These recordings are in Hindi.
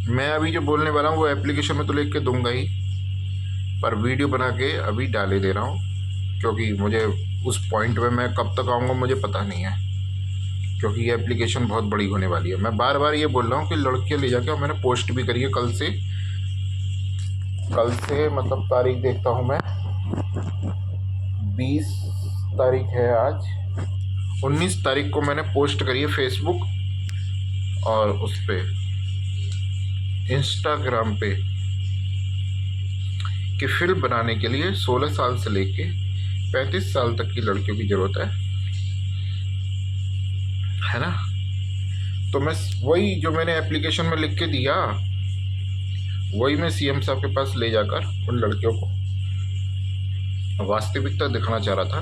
मैं अभी जो बोलने वाला हूँ वो एप्लीकेशन में तो लिख के दूंगा ही, पर वीडियो बना के अभी डाले दे रहा हूँ, क्योंकि मुझे उस पॉइंट पे मैं कब तक आऊँगा मुझे पता नहीं है, क्योंकि ये एप्लीकेशन बहुत बड़ी होने वाली है। मैं बार बार ये बोल रहा हूँ कि लड़कियाँ ले जाके, और मैंने पोस्ट भी करी है कल से मतलब तारीख देखता हूँ मैं, 20 तारीख है आज, 19 तारीख को मैंने पोस्ट करी है फेसबुक और उस पर इंस्टाग्राम पे कि फिल्म बनाने के लिए 16 साल से लेके 35 साल तक की लड़कियों की ज़रूरत है ना। तो मैं वही जो मैंने एप्लीकेशन में लिख के दिया, वही मैं सीएम साहब के पास ले जाकर उन लड़कियों को वास्तविकता दिखाना चाह रहा था।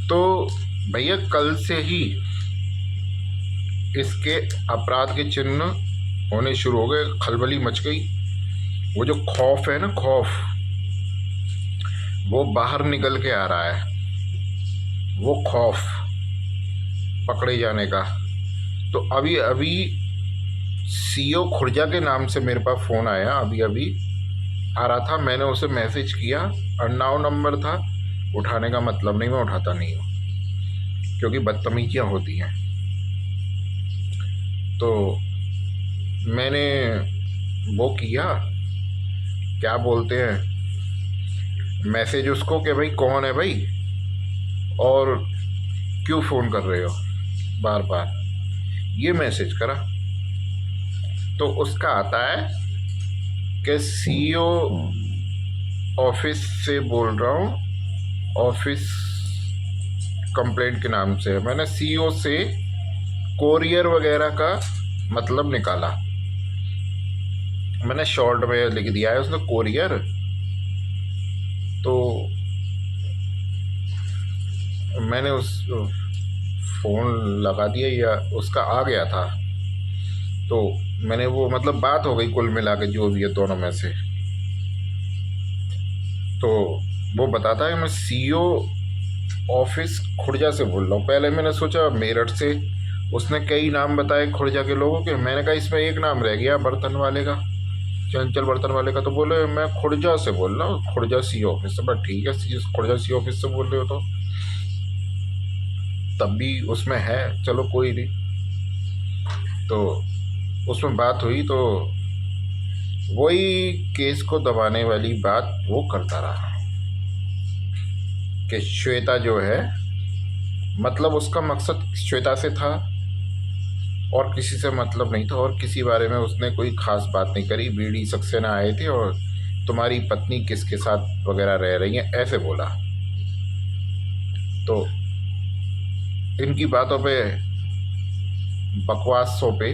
तो भैया कल से ही इसके अपराध के चिन्ह होने शुरू हो गए, खलबली मच गई। वो जो खौफ है ना, खौफ, वो बाहर निकल के आ रहा है, वो खौफ पकड़े जाने का। तो अभी अभी सीओ खुर्जा के नाम से मेरे पास फ़ोन आया, अभी अभी आ रहा था, मैंने उसे मैसेज किया, अननोन नंबर था, उठाने का मतलब नहीं, मैं उठाता नहीं हूँ क्योंकि बदतमीजियाँ होती हैं। तो मैंने वो किया, क्या बोलते हैं, मैसेज उसको कि भाई कौन है भाई और क्यों फ़ोन कर रहे हो बार बार, ये मैसेज करा। तो उसका आता है कि सीईओ ऑफिस से बोल रहा हूँ, ऑफिस कंप्लेंट के नाम से। मैंने सीईओ से कोरियर वगैरह का मतलब निकाला, मैंने शॉर्ट में लिख दिया है उसने कोरियर। तो मैंने उस फ़ोन लगा दिया, या उसका आ गया था, तो मैंने वो मतलब बात हो गई कुल मिला के जो भी है दोनों में से। तो वो बताता है मैं सीईओ ऑफिस खुर्जा से बोल रहा हूँ। पहले मैंने सोचा मेरठ से, उसने कई नाम बताए खुर्जा के लोगों के, मैंने कहा इसमें एक नाम रह गया बर्तन वाले का, चंचल बर्तन वाले का। तो बोले मैं खुर्जा से बोल रहा हूँ, खुर्जा सीईओ ऑफिस से। बट ठीक है, खुर्जा सीईओ ऑफिस से बोल रहे हो तो तब भी उसमें है, चलो कोई नहीं। तो उसमें बात हुई, तो वही केस को दबाने वाली बात वो करता रहा कि श्वेता जो है, मतलब उसका मकसद श्वेता से था और किसी से मतलब नहीं था, और किसी बारे में उसने कोई खास बात नहीं करी। बीडी सक्सेना आए थे और तुम्हारी पत्नी किसके साथ वगैरह रह रही है, ऐसे बोला। तो इनकी बातों पे, बकवासों पे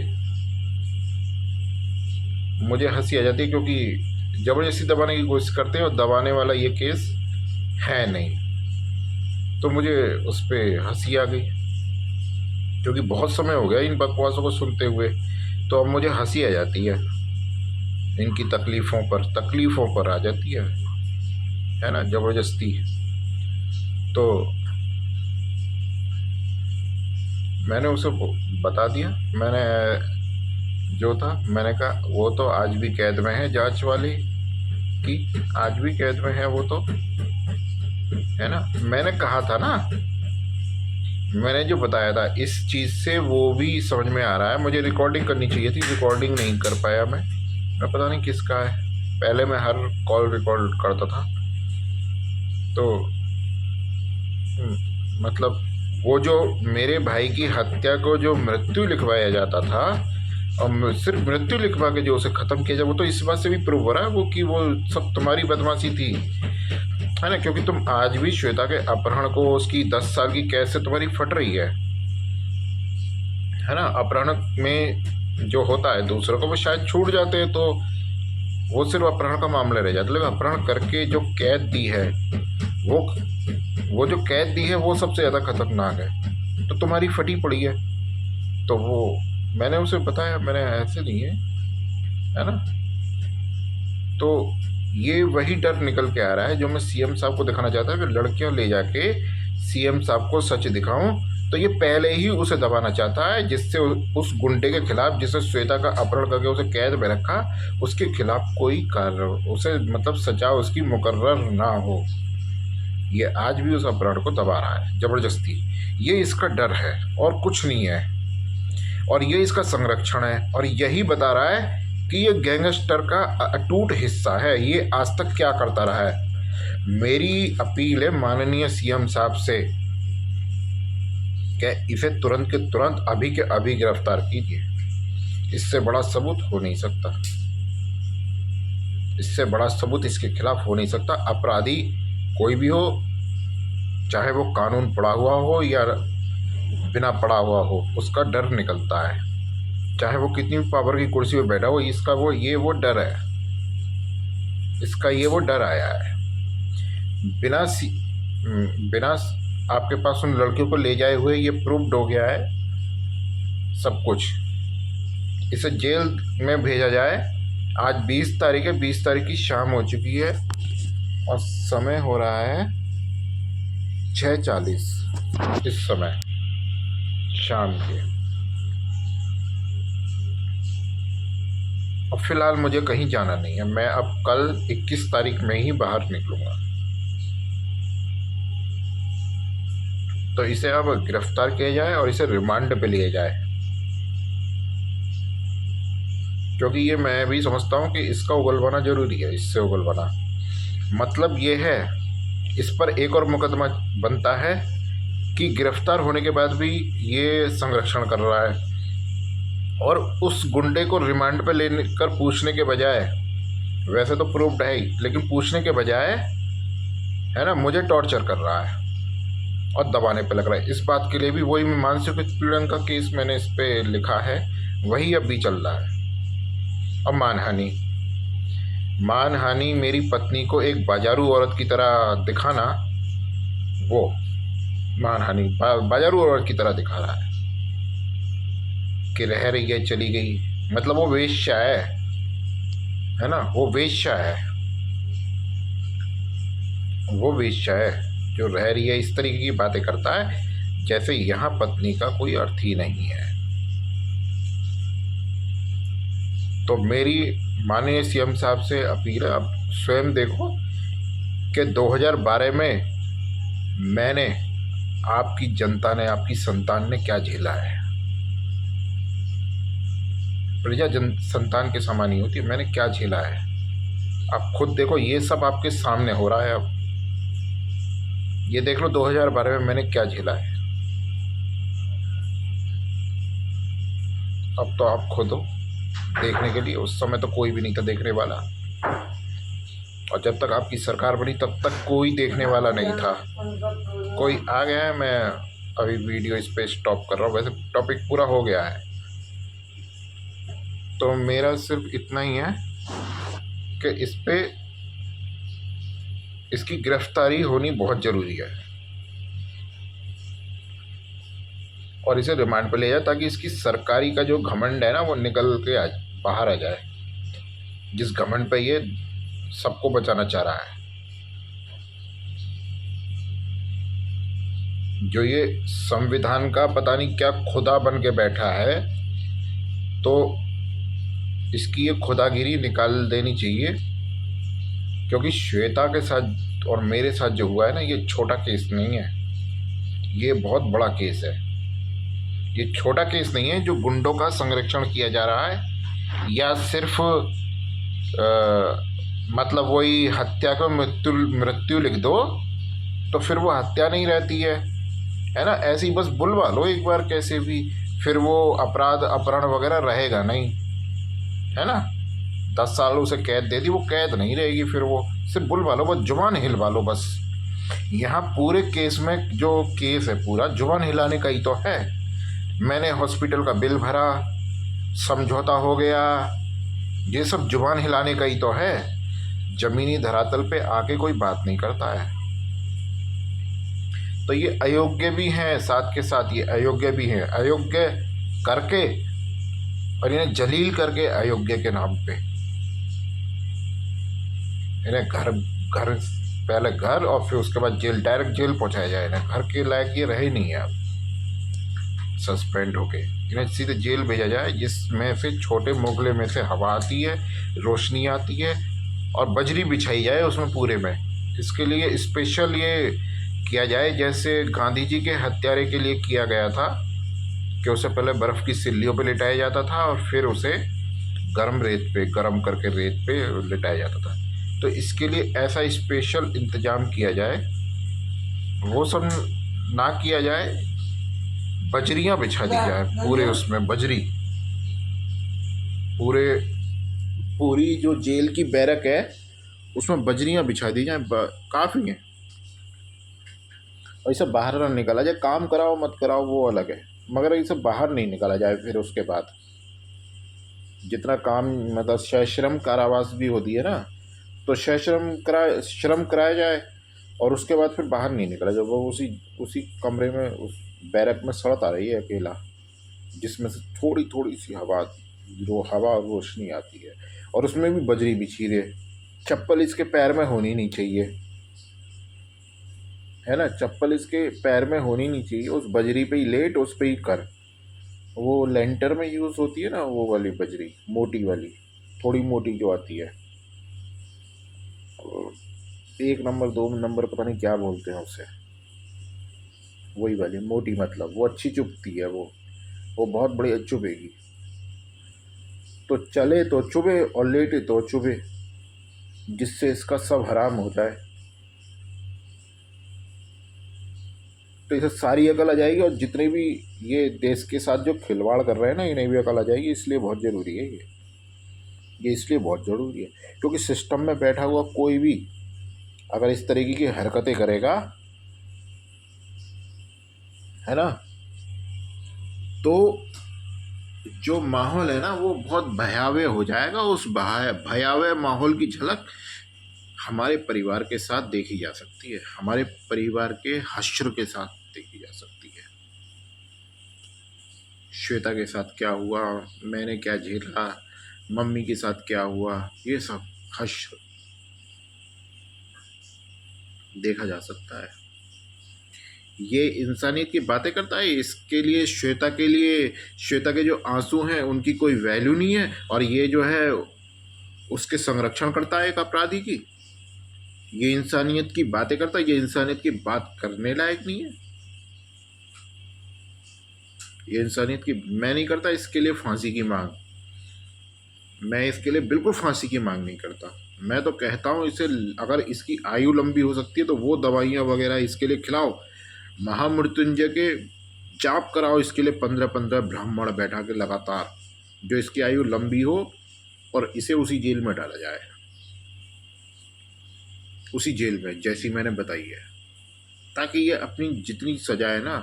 मुझे हंसी आ जाती है, क्योंकि ज़बरदस्ती दबाने की कोशिश करते हैं और दबाने वाला ये केस है नहीं। तो मुझे उस पर हंसी आ गई, क्योंकि बहुत समय हो गया इन बकवासों को सुनते हुए। तो अब मुझे हंसी आ जाती है, इनकी तकलीफ़ों पर आ जाती है ना, ज़बरदस्ती। तो मैंने उसे बता दिया, मैंने जो था, मैंने कहा वो तो आज भी कैद में है, जांच वाली की आज भी कैद में है वो तो, है ना। मैंने कहा था ना, मैंने जो बताया था, इस चीज़ से वो भी समझ में आ रहा है। मुझे रिकॉर्डिंग करनी चाहिए थी, रिकॉर्डिंग नहीं कर पाया मैं पता नहीं किसका है। पहले मैं हर कॉल रिकॉर्ड करता था। तो मतलब वो जो मेरे भाई की हत्या को जो मृत्यु लिखवाया जाता था, और सिर्फ मृत्यु लिखवा के जो उसे ख़त्म किया जाए, वो तो इस बात से भी प्रूव हो रहा है वो कि वो सब तुम्हारी बदमाशी थी, है ना। क्योंकि तुम आज भी श्वेता के अपहरण को, उसकी 10 साल की कैद से तुम्हारी फट रही है ना। अपहरण में जो होता है दूसरों को, वो शायद छूट जाते हैं, तो वो सिर्फ अपहरण का मामला रह जाता है। लेकिन अपहरण करके जो कैद दी है, वो जो कैद दी है वो सबसे ज़्यादा खतरनाक है। तो तुम्हारी फटी पड़ी है। तो वो मैंने उसे बताया, मैंने ऐसे नहीं है ना। तो ये वही डर निकल के आ रहा है जो मैं सीएम साहब को दिखाना चाहता हूँ, कि लड़कियां ले जाके सीएम साहब को सच दिखाऊं तो ये पहले ही उसे दबाना चाहता है, जिससे उस गुंडे के खिलाफ जिसे श्वेता का अपहरण करके उसे कैद में रखा, उसके खिलाफ कोई कार्य उसे मतलब सजा उसकी मुकर्रर ना हो। ये आज भी उस अपहरण को दबा रहा है जबरदस्ती। ये इसका डर है और कुछ नहीं है, और ये इसका संरक्षण है, और यही बता रहा है कि ये गैंगस्टर का अटूट हिस्सा है। ये आज तक क्या करता रहा है। मेरी अपील है माननीय सीएम साहब से कि इसे तुरंत के तुरंत अभी के अभी गिरफ्तार कीजिए। इससे बड़ा सबूत हो नहीं सकता, इससे बड़ा सबूत इसके खिलाफ हो नहीं सकता। अपराधी कोई भी हो, चाहे वो कानून पढ़ा हुआ हो या बिना पढ़ा हुआ हो, उसका डर निकलता है। चाहे वो कितनी भी पावर की कुर्सी पे बैठा हो, इसका वो डर है, इसका वो डर आया है। बिना आपके पास उन लड़कियों को ले जाए हुए ये प्रूव्ड हो गया है सब कुछ। इसे जेल में भेजा जाए। आज 20 तारीख है, 20 तारीख की शाम हो चुकी है और समय हो रहा है 6:40 इस समय शाम के। और फिलहाल मुझे कहीं जाना नहीं है। मैं अब कल 21 तारीख में ही बाहर निकलूंगा। तो इसे अब गिरफ्तार किया जाए और इसे रिमांड पे लिया जाए, क्योंकि ये मैं भी समझता हूँ कि इसका उगलवाना जरूरी है। इससे उगलवाना मतलब ये है, इस पर एक और मुकदमा बनता है कि गिरफ्तार होने के बाद भी ये संरक्षण कर रहा है, और उस गुंडे को रिमांड पे लेकर पूछने के बजाय, वैसे तो प्रूव्ड है ही, लेकिन पूछने के बजाय है ना, मुझे टॉर्चर कर रहा है और दबाने पे लग रहा है। इस बात के लिए भी वही मानसिक उत्पीड़न का केस मैंने इस पे लिखा है, वही अब भी चल रहा है। अब मानहानि मेरी पत्नी को एक बाजारू औरत की तरह दिखाना, वो मानहानि बाजारू औरत की तरह दिखा रहा है कि रह रही है, चली गई, मतलब वो वेश्या है ना, वो वेश्या है, वो वेश्या है जो रह रही है। इस तरीके की बातें करता है जैसे यहाँ पत्नी का कोई अर्थ ही नहीं है। तो मेरी माननीय सीएम साहब से अपील है, अब स्वयं देखो कि 2012 में मैंने, आपकी जनता ने, आपकी संतान ने क्या झेला है। प्रजा संतान के समान ही होती है, मैंने क्या झेला है। आप खुद देखो, ये सब आपके सामने हो रहा है। अब ये देख लो 2012 में मैंने क्या झेला है। अब तो आप खुद हो देखने के लिए, उस समय तो कोई भी नहीं था देखने वाला, और जब तक आपकी सरकार बनी तब तक कोई देखने वाला नहीं था। कोई आ गया है। मैं अभी वीडियो इस पे स्टॉप कर रहा हूँ, वैसे टॉपिक पूरा हो गया है। तो मेरा सिर्फ इतना ही है कि इस पे इसकी गिरफ्तारी होनी बहुत ज़रूरी है और इसे रिमांड पर ले जाए, ताकि इसकी सरकारी का जो घमंड है ना, वो निकल के बाहर आ जाए, जिस घमंड पे ये सबको बचाना चाह रहा है। जो ये संविधान का पता नहीं क्या खुदा बन के बैठा है, तो इसकी ये खुदागिरी निकाल देनी चाहिए, क्योंकि श्वेता के साथ और मेरे साथ जो हुआ है ना, ये छोटा केस नहीं है, ये बहुत बड़ा केस है। ये छोटा केस नहीं है जो गुंडों का संरक्षण किया जा रहा है, या सिर्फ मतलब वही हत्या को मृत्यु लिख दो तो फिर वो हत्या नहीं रहती है ना। ऐसे ही बस बुलवा लो एक बार कैसे भी, फिर वो अपराध अपहरण वगैरह रहेगा नहीं, है ना। 10 साल उसे कैद दे दी, वो कैद नहीं रहेगी, फिर वो सिर्फ बुलवा लो, बस जुबान हिलवा लो बस। यहाँ पूरे केस में जो केस है पूरा जुबान हिलाने का ही तो है। मैंने हॉस्पिटल का बिल भरा, समझौता हो गया, ये सब जुबान हिलाने का ही तो है। जमीनी धरातल पे आके कोई बात नहीं करता है। तो ये अयोग्य भी हैं, साथ के साथ ये अयोग्य भी हैं, अयोग्य करके और इन्हें जलील करके अयोग्य के नाम पे इन्हें घर पहले घर और फिर उसके बाद जेल, डायरेक्ट जेल पहुंचाया जाए। इन्हें घर के लायक ये रहे नहीं है अब। सस्पेंड होके इन्हें सीधे जेल भेजा जाए, जिसमें से छोटे मोगले में से हवा आती है, रोशनी आती है, और बजरी बिछाई जाए उसमें पूरे में। इसके लिए स्पेशल ये किया जाए जैसे गांधी जी के हत्यारे के लिए किया गया था, कि उसे पहले बर्फ़ की सिल्लियों पे लिटाया जाता था और फिर उसे गर्म रेत पे, गर्म करके रेत पे लिटाया जाता था। तो इसके लिए ऐसा स्पेशल इंतज़ाम किया जाए, वो सब ना किया जाए, बजरियाँ बिछा दी जाए पूरे उसमें, बजरी पूरे, पूरी जो जेल की बैरक है उसमें बजरियाँ बिछा दी जाए, काफ़ी हैं। और इसे बाहर ना निकाला जाए, काम कराओ मत कराओ वो अलग है, मगर इसे बाहर नहीं निकाला जाए। फिर उसके बाद जितना काम, मतलब सश्रम कारावास भी होती है ना, तो श्रम कराया जाए, और उसके बाद फिर बाहर नहीं निकला जब वो उसी उसी कमरे में, उस बैरक में सड़ता रही है अकेला, जिसमें से थोड़ी थोड़ी सी हवा, हवा और रोशनी आती है, और उसमें भी बजरी बिछी रहे। चप्पल इसके पैर में होनी नहीं चाहिए, है ना, चप्पल इसके पैर में होनी नहीं चाहिए, उस बजरी पे ही लेट, उस पे ही कर। वो लेंटर में यूज़ होती है ना वो वाली बजरी, मोटी वाली, थोड़ी मोटी जो आती है, एक नंबर दो नंबर पता नहीं क्या बोलते हैं उसे, वही वाली मोटी, मतलब वो अच्छी चुभती है, वो बहुत बड़ी चुभेगी। तो चले तो चुभे और लेटे तो चुभे, जिससे इसका सब हराम हो जाए। तो इसे सारी अकल आ जाएगी, और जितने भी ये देश के साथ जो खिलवाड़ कर रहे हैं ना, इन्हें भी अकल आ जाएगी। इसलिए बहुत ज़रूरी है ये इसलिए बहुत ज़रूरी है, क्योंकि सिस्टम में बैठा हुआ कोई भी अगर इस तरीके की हरकतें करेगा, है ना, तो जो माहौल है ना वो बहुत भयावह हो जाएगा। उस भयावह माहौल की झलक हमारे परिवार के साथ देखी जा सकती है, हमारे परिवार के हश्र के साथ देखी जा सकती है। श्वेता के साथ क्या हुआ, मैंने क्या झेला, मम्मी के साथ क्या हुआ, ये सब हश्र देखा जा सकता है। ये इंसानियत की बातें करता है। इसके लिए श्वेता के जो आंसू हैं उनकी कोई वैल्यू नहीं है, और ये जो है उसके संरक्षण करता है एक अपराधी की। ये इंसानियत की बातें करता है, ये इंसानियत की बात करने लायक नहीं है। ये इंसानियत की मैं नहीं करता इसके लिए फांसी की मांग, मैं इसके लिए बिल्कुल फांसी की मांग नहीं करता। मैं तो कहता हूँ इसे, अगर इसकी आयु लंबी हो सकती है तो वो दवाइयाँ वगैरह इसके लिए खिलाओ, महामृत्युंजय के जाप कराओ इसके लिए 15-15 ब्राह्मण बैठा के लगातार, जो इसकी आयु लंबी हो, और इसे उसी जेल में डाला जाए, उसी जेल में जैसी मैंने बताई है, ताकि ये अपनी जितनी सजा है ना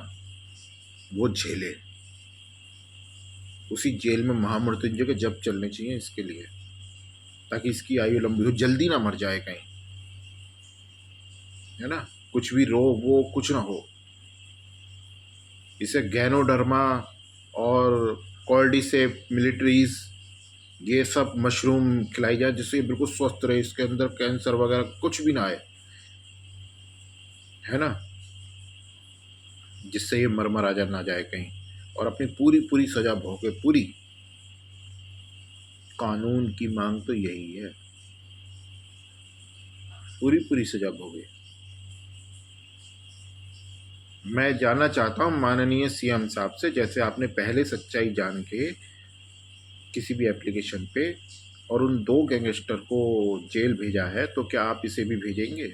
वो झेले। उसी जेल में महामृत्युंजय के जप चलने चाहिए इसके लिए, ताकि इसकी आयु लंबी हो, जल्दी ना मर जाए कहीं, है ना, कुछ भी रोग वो कुछ ना हो। इसे गैनोडर्मा और कॉर्डिसेप मिलिट्रीज, ये सब मशरूम खिलाई जाए, जिससे ये बिल्कुल स्वस्थ रहे, इसके अंदर कैंसर वगैरह कुछ भी ना आए, है ना, जिससे ये मर जा ना जाए कहीं, और अपनी पूरी पूरी सजा भोगे पूरी। कानून की मांग तो यही है, पूरी पूरी सजा भोगे। मैं जानना चाहता हूँ माननीय सीएम साहब से, जैसे आपने पहले सच्चाई जान के किसी भी एप्लीकेशन पे और उन 2 गैंगस्टर को जेल भेजा है, तो क्या आप इसे भी भेजेंगे,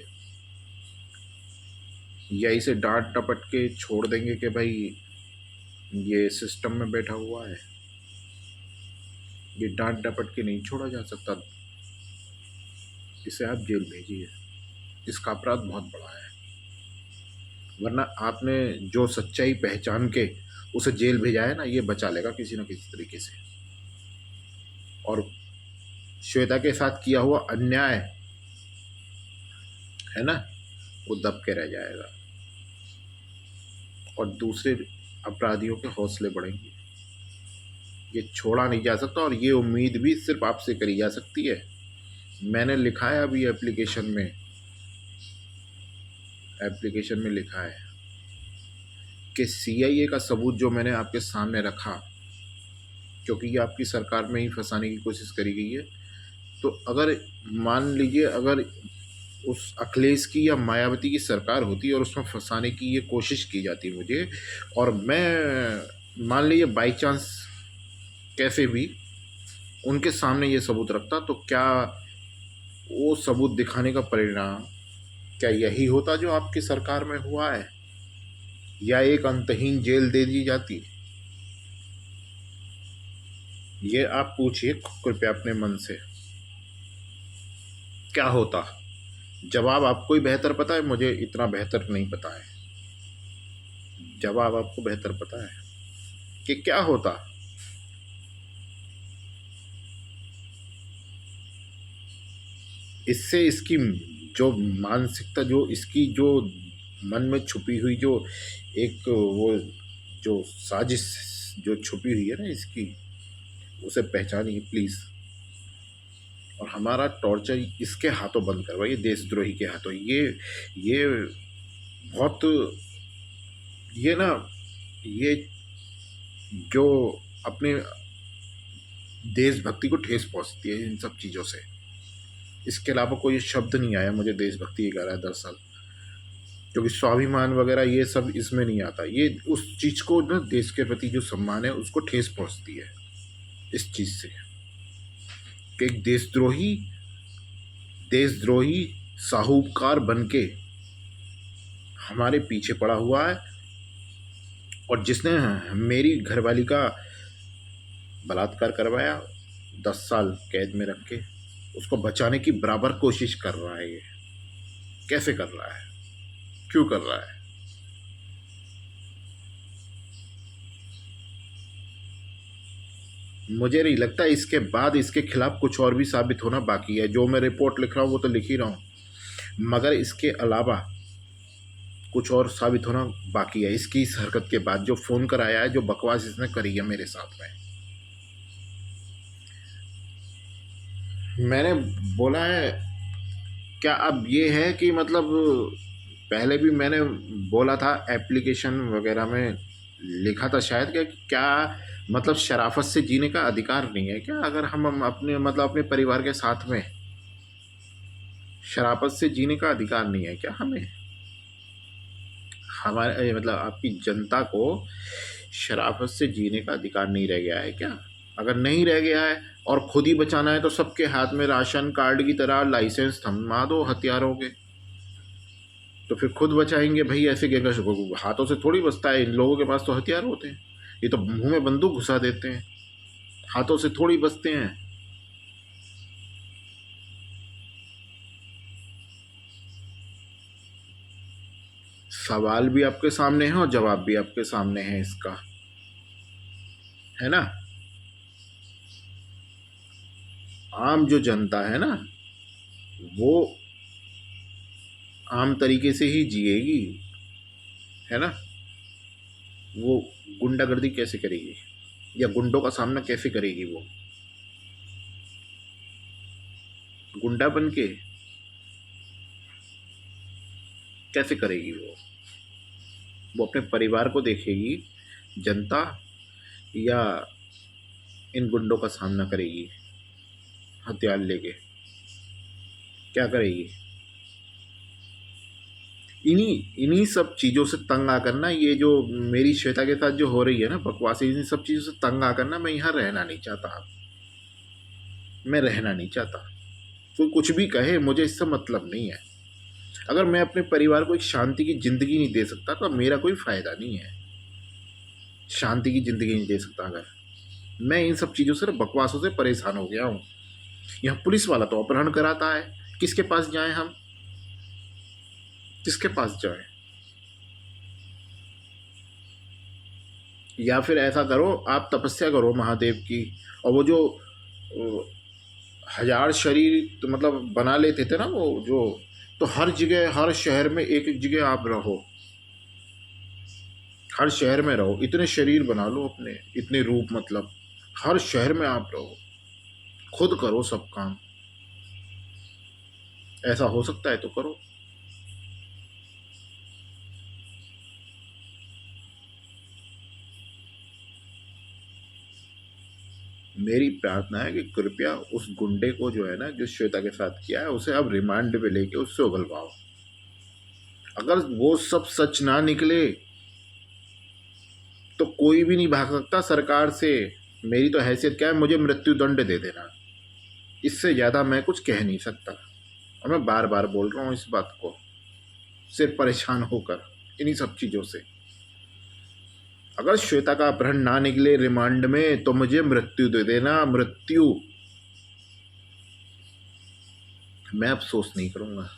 या इसे डांट टपट के छोड़ देंगे कि भाई ये सिस्टम में बैठा हुआ है। ये डांट डपट के नहीं छोड़ा जा सकता, इसे आप जेल भेजिए, इसका अपराध बहुत बड़ा है। वरना आपने जो सच्चाई पहचान के उसे जेल भेजा है ना, ये बचा लेगा किसी न किसी तरीके से, और श्वेता के साथ किया हुआ अन्याय, है ना, वो दब के रह जाएगा, और दूसरे अपराधियों के हौसले बढ़ेंगे। ये छोड़ा नहीं जा सकता, और ये उम्मीद भी सिर्फ आपसे करी जा सकती है। मैंने लिखा है अभी एप्लीकेशन में लिखा है कि सीआईए का सबूत जो मैंने आपके सामने रखा, क्योंकि ये आपकी सरकार में ही फंसाने की कोशिश करी गई है, तो अगर मान लीजिए अगर उस अखिलेश की या मायावती की सरकार होती और उसमें फंसाने की ये कोशिश की जाती मुझे, और मैं मान लीजिए बाई चांस कैसे भी उनके सामने ये सबूत रखता, तो क्या वो सबूत दिखाने का परिणाम क्या यही होता जो आपकी सरकार में हुआ है, या एक अंतहीन जेल दे दी जाती? ये आप पूछिए कृपया अपने मन से, क्या होता? जवाब आपको ही बेहतर पता है, मुझे इतना बेहतर नहीं पता है। जवाब आपको बेहतर पता है कि क्या होता। इससे इसकी जो मानसिकता, जो इसकी जो मन में छुपी हुई जो एक वो जो साजिश जो छुपी हुई है ना इसकी, उसे पहचानिए प्लीज़। और हमारा टॉर्चर इसके हाथों बंद करवाइए, देशद्रोही के हाथों। ये बहुत, ये ना, ये जो अपने देशभक्ति को ठेस पहुंचती है इन सब चीज़ों से। इसके अलावा कोई शब्द नहीं आया मुझे देशभक्ति कह रहा है दरअसल, क्योंकि स्वाभिमान वगैरह ये सब इसमें नहीं आता। ये उस चीज़ को ना, देश के प्रति जो सम्मान है उसको ठेस पहुंचती है इस चीज़ से कि एक देशद्रोही साहूकार बनके हमारे पीछे पड़ा हुआ है, और जिसने मेरी घरवाली का बलात्कार करवाया, 10 साल कैद में रख के उसको बचाने की बराबर कोशिश कर रहा है। ये कैसे कर रहा है, क्यों कर रहा है? मुझे नहीं लगता इसके बाद इसके खिलाफ कुछ और भी साबित होना बाकी है। जो मैं रिपोर्ट लिख रहा हूँ वो तो लिख ही रहा हूँ, मगर इसके अलावा कुछ और साबित होना बाकी है इसकी इस हरकत के बाद। जो फ़ोन कर आया है, जो बकवास इसने करी है मेरे साथ में, मैंने बोला है क्या अब ये है कि मतलब पहले भी मैंने बोला था एप्लीकेशन वगैरह में लिखा था शायद, क्या मतलब शराफत से जीने का अधिकार नहीं है क्या? अगर हम अपने मतलब अपने परिवार के साथ में शराफत से जीने का अधिकार नहीं है क्या हमें? हमारे मतलब आपकी जनता को शराफत से जीने का अधिकार नहीं रह गया है क्या? अगर नहीं रह गया है और खुद ही बचाना है तो सबके हाथ में राशन कार्ड की तरह लाइसेंस थमा दो हथियारों के, तो फिर खुद बचाएंगे भाई। ऐसे क्या हाथों से थोड़ी बचता है, इन लोगों के पास तो हथियार होते हैं, ये तो मुंह में बंदूक घुसा देते हैं, हाथों से थोड़ी बचते हैं। सवाल भी आपके सामने है और जवाब भी आपके सामने है इसका, है ना? आम जो जनता है ना, वो आम तरीके से ही जिएगी, है ना? वो गुंडागर्दी कैसे करेगी या गुंडों का सामना कैसे करेगी? वो गुंडा बन के कैसे करेगी? वो अपने परिवार को देखेगी जनता, या इन गुंडों का सामना करेगी हथियार लेके? क्या करेगी? इन्हीं सब चीज़ों से तंग आकर ना, ये जो मेरी श्वेता के साथ जो हो रही है ना बकवास, इन्हीं सब चीज़ों से तंग आकर ना मैं यहाँ रहना नहीं चाहता। मैं रहना नहीं चाहता। कोई कुछ भी कहे, मुझे इससे मतलब नहीं है। अगर मैं अपने परिवार को एक शांति की ज़िंदगी नहीं दे सकता तो मेरा कोई फ़ायदा नहीं है। शांति की ज़िंदगी नहीं दे सकता अगर मैं इन सब चीज़ों से, बकवासों से परेशान हो गया हूँ। यहाँ पुलिस वाला तो अपहरण कराता है, किसके पास जाएं हम? किसके पास जाएं? या फिर ऐसा करो, आप तपस्या करो महादेव की, और वो जो हजार शरीर तो मतलब बना लेते थे ना वो जो, तो हर जगह हर शहर में एक एक जगह आप रहो, हर शहर में रहो, इतने शरीर बना लो अपने, इतने रूप, मतलब हर शहर में आप रहो, खुद करो सब काम। ऐसा हो सकता है तो करो। मेरी प्रार्थना है कि कृपया उस गुंडे को जो है ना, जो श्वेता के साथ किया है, उसे अब रिमांड पे लेके उससे उगलवाओ। अगर वो सब सच ना निकले तो कोई भी नहीं भाग सकता सरकार से। मेरी तो हैसियत क्या है, मुझे मृत्यु दंड दे देना, इससे ज़्यादा मैं कुछ कह नहीं सकता। और मैं बार बार बोल रहा हूँ इस बात को, सिर्फ परेशान होकर इन्हीं सब चीज़ों से। अगर श्वेता का अपहरण ना निकले रिमांड में तो मुझे मृत्यु दे देना, मृत्यु। मैं अफसोस नहीं करूंगा।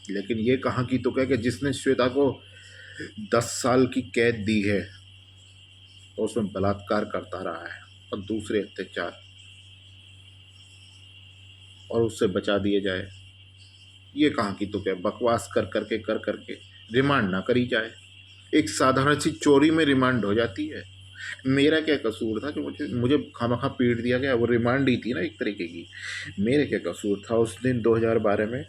लेकिन ये कहाँ की तो कि जिसने श्वेता को 10 साल की कैद दी है और उसमें बलात्कार करता रहा है और दूसरे अत्याचार, और उससे बचा दिए जाए, ये कहाँ की तो क्या बकवास कर करके रिमांड ना करी जाए। एक साधारण सी चोरी में रिमांड हो जाती है। मेरा क्या कसूर था कि मुझे मुझे खामखा पीट दिया गया? वो रिमांड ही थी ना एक तरीके की। मेरे क्या कसूर था उस दिन 2012 में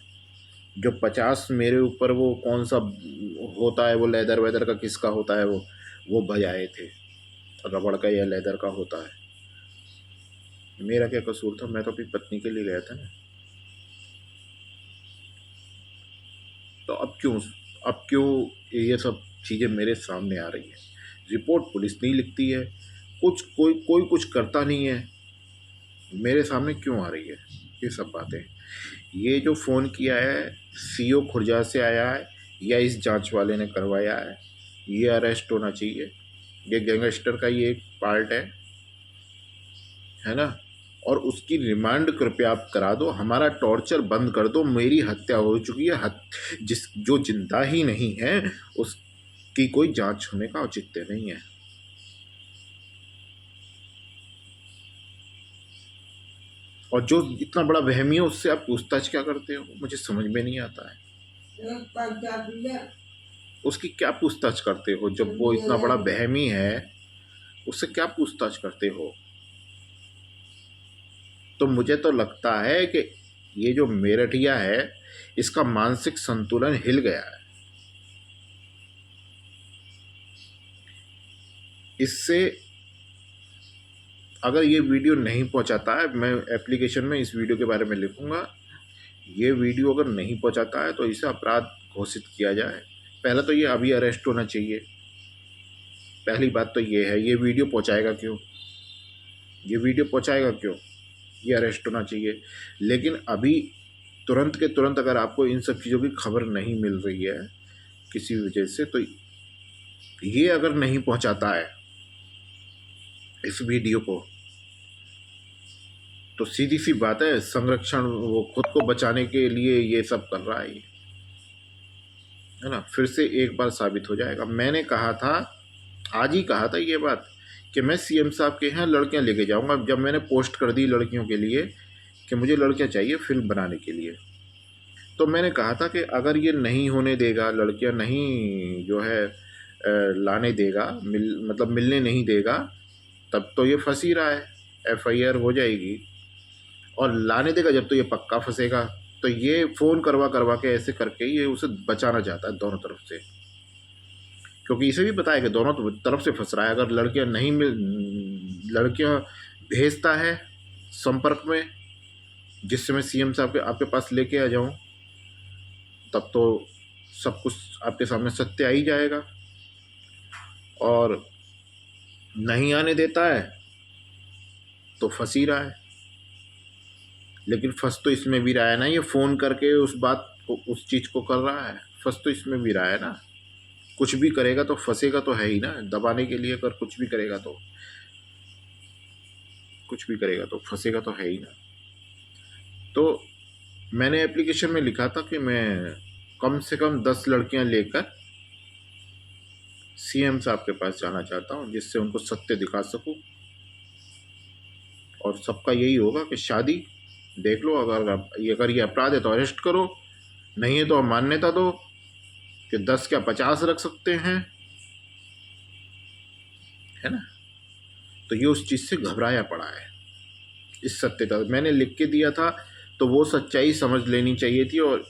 जो 50 मेरे ऊपर वो कौन सा होता है, वो लेदर वेदर का किसका होता है, वो बजाए थे, रबड़ का या लेदर का होता है। मेरा क्या कसूर था? मैं तो अपनी पत्नी के लिए गया था ना। तो अब क्यों ये सब चीज़ें मेरे सामने आ रही है? रिपोर्ट पुलिस नहीं लिखती है, कोई कुछ करता नहीं है, मेरे सामने क्यों आ रही है ये सब बातें? ये जो फ़ोन किया है सीओ खुर्जा से आया है या इस जांच वाले ने करवाया है, ये अरेस्ट होना चाहिए। ये गैंगस्टर का ये एक पार्ट है ना? और उसकी रिमांड कृपया आप करा दो, हमारा टॉर्चर बंद कर दो। मेरी हत्या हो चुकी है, जो जिंदा ही नहीं है उसकी कोई जांच होने का औचित्य नहीं है। और जो इतना बड़ा वहमी है उससे आप पूछताछ क्या करते हो, मुझे समझ में नहीं आता है। उसकी क्या पूछताछ करते हो जब वो इतना बड़ा वहमी है? उससे क्या पूछताछ करते हो? तो मुझे तो लगता है कि ये जो मेरठिया है इसका मानसिक संतुलन हिल गया है। इससे अगर ये वीडियो नहीं पहुंचाता है, मैं एप्लीकेशन में इस वीडियो के बारे में लिखूंगा, ये वीडियो अगर नहीं पहुंचाता है तो इसे अपराध घोषित किया जाए। पहले तो ये अभी अरेस्ट होना चाहिए, पहली बात तो ये है। ये वीडियो पहुंचाएगा क्यों? ये अरेस्ट होना चाहिए। लेकिन अभी तुरंत के तुरंत अगर आपको इन सब चीज़ों की खबर नहीं मिल रही है किसी वजह से, तो ये अगर नहीं पहुंचाता है इस वीडियो को, तो सीधी सी बात है संरक्षण, वो खुद को बचाने के लिए ये सब कर रहा है ना? फिर से एक बार साबित हो जाएगा। मैंने कहा था, आज ही कहा था ये बात कि मैं सीएम साहब के यहाँ लड़कियां लेके जाऊंगा। जब मैंने पोस्ट कर दी लड़कियों के लिए कि मुझे लड़कियां चाहिए फिल्म बनाने के लिए, तो मैंने कहा था कि अगर ये नहीं होने देगा, लड़कियां नहीं जो है लाने देगा, मतलब मिलने नहीं देगा, तब तो ये फंस ही रहा है, एफआईआर हो जाएगी। और लाने देगा जब तो ये पक्का फंसेगा। तो ये फ़ोन करवा के ऐसे करके ये उसे बचाना चाहता है दोनों तरफ से, क्योंकि इसे भी पता है कि दोनों तरफ से फंस रहा है। अगर लड़कियां भेजता है संपर्क में जिससे मैं सीएम साहब के आपके पास लेके आ जाऊं, तब तो सब कुछ आपके सामने सत्य आ ही जाएगा। और नहीं आने देता है तो फंस ही रहा है। लेकिन फंस तो इसमें भी रहा है ना, ये फ़ोन करके उस बात को, उस चीज़ को कर रहा है। फंस तो इसमें भी रहा है ना। कुछ भी करेगा तो फंसेगा तो है ही ना। दबाने के लिए अगर कुछ भी करेगा तो फंसेगा तो है ही ना। तो मैंने एप्लीकेशन में लिखा था कि मैं कम से कम 10 लड़कियां लेकर सीएम साहब के पास जाना चाहता हूं, जिससे उनको सत्य दिखा सकूं। और सबका यही होगा कि शादी देख लो, अगर ये अपराध है तो अरेस्ट करो, नहीं है तो मान्यता दो कि 10 क्या 50 रख सकते हैं, है ना? तो ये उस चीज़ से घबराया पड़ा है। इस सत्यता मैंने लिख के दिया था तो वो सच्चाई समझ लेनी चाहिए थी, और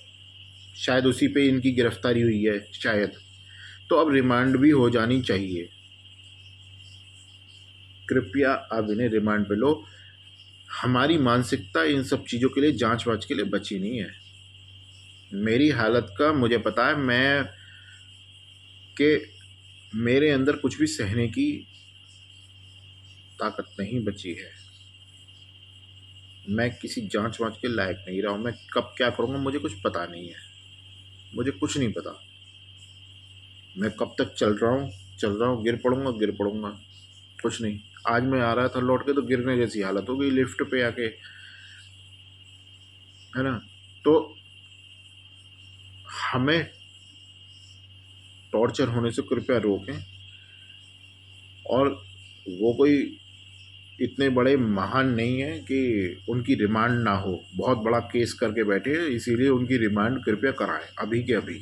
शायद उसी पे इनकी गिरफ्तारी हुई है शायद। तो अब रिमांड भी हो जानी चाहिए। कृपया आप इन्हें रिमांड पे लो। हमारी मानसिकता इन सब चीज़ों के लिए, जांच वाच के लिए बची नहीं है। मेरी हालत का मुझे पता है, मैं कि मेरे अंदर कुछ भी सहने की ताकत नहीं बची है। मैं किसी जांच वाच के लायक नहीं रहा हूँ। मैं कब क्या करूँगा मुझे कुछ पता नहीं है, मुझे कुछ नहीं पता। मैं कब तक चल रहा हूँ, गिर पड़ूंगा, कुछ नहीं। आज मैं आ रहा था लौट के तो गिरने जैसी हालत हो गई लिफ्ट पे आके, है ना। तो हमें टॉर्चर होने से कृपया रोकें। और वो कोई इतने बड़े महान नहीं है कि उनकी रिमांड ना हो, बहुत बड़ा केस करके बैठे हैं, इसीलिए उनकी रिमांड कृपया कराएं अभी के अभी।